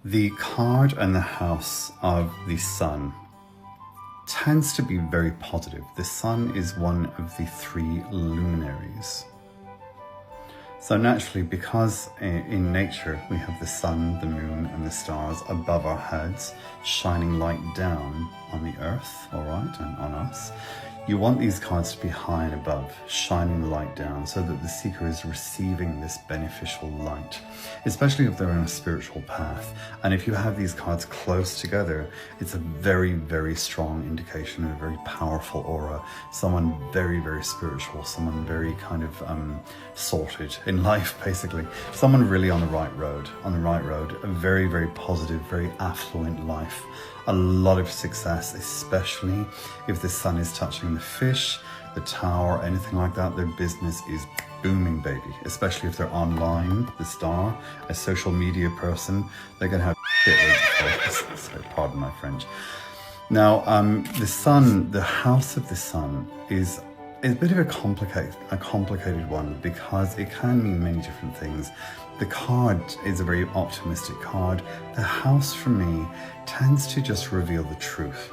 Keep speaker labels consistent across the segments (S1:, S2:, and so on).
S1: The card and the house of the sun tends to be very positive. The sun is one of the three luminaries. So naturally, because in nature we have the sun, the moon and the stars above our heads, shining light down on the earth, all right, and on us, you want these cards to be high and above, shining the light down so that the seeker is receiving this beneficial light, especially if they're on a spiritual path. And if you have these cards close together, it's a very, very strong indication of a very powerful aura, someone very, very spiritual, someone very kind of sorted in life, basically. Someone really on the right road, a very, very positive, very affluent life. A lot of success, especially if the sun is touching the fish, the tower, anything like that. Their business is booming, baby. Especially if they're online, the star, a social media person, they're gonna have shitloads of followers. So pardon my French. Now, the sun, the house of the sun is a bit of a complicated one because it can mean many different things. The card is a very optimistic card. The house, for me, tends to just reveal the truth.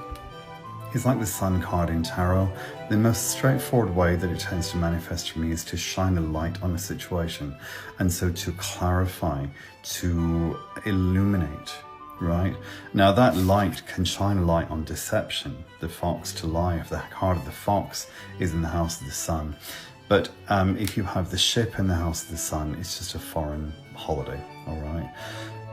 S1: It's like the sun card in tarot. The most straightforward way that it tends to manifest for me is to shine a light on a situation. And so to clarify, to illuminate, right? Now that light can shine a light on deception, the fox to lie, if the card of the fox is in the house of the sun. But if you have the ship in the house of the sun, it's just a foreign holiday, all right?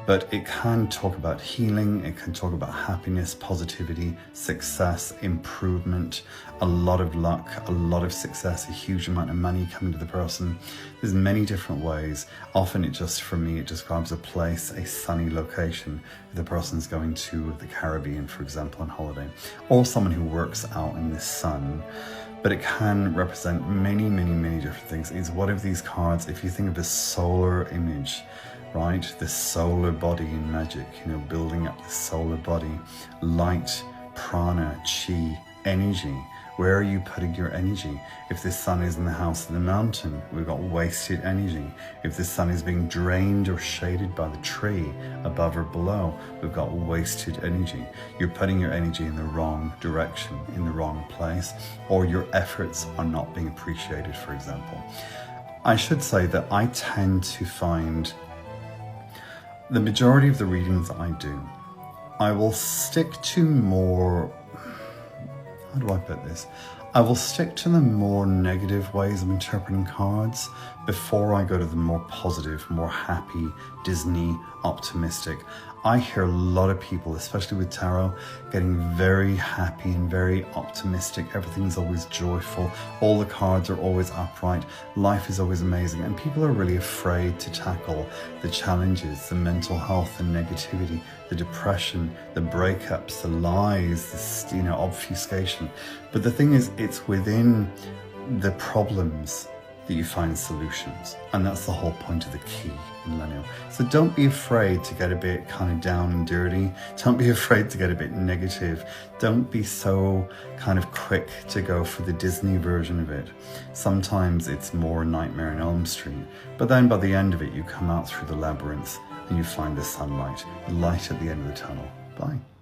S1: But it can talk about healing, it can talk about happiness, positivity, success, improvement, a lot of luck, a lot of success, a huge amount of money coming to the person. There's many different ways. Often it just, for me, it describes a place, a sunny location. If the person's going to the Caribbean, for example, on holiday, or someone who works out in the sun. But it can represent many, many, many different things. It's one of these cards, if you think of a solar image, right? The solar body in Magick, you know, building up the solar body, light, prana, chi, energy. Where are you putting your energy? If the sun is in the house of the mountain, we've got wasted energy. If the sun is being drained or shaded by the tree above or below, we've got wasted energy. You're putting your energy in the wrong direction, in the wrong place, or your efforts are not being appreciated, for example. I should say that I tend to find the majority of the readings that I do, I will stick to more, how do I put this? I will stick to the more negative ways of interpreting cards before I go to the more positive, more happy, Disney, optimistic. I hear a lot of people, especially with tarot, getting very happy and very optimistic. Everything's always joyful. All the cards are always upright. Life is always amazing. And people are really afraid to tackle the challenges, the mental health and negativity, the depression, the breakups, the lies, the, obfuscation. But the thing is, it's within the problems that you find solutions. And that's the whole point of the key in Lenormand. So don't be afraid to get a bit kind of down and dirty. Don't be afraid to get a bit negative. Don't be so kind of quick to go for the Disney version of it. Sometimes it's more Nightmare on Elm Street. But then by the end of it, you come out through the labyrinth and you find the sunlight, the light at the end of the tunnel. Bye.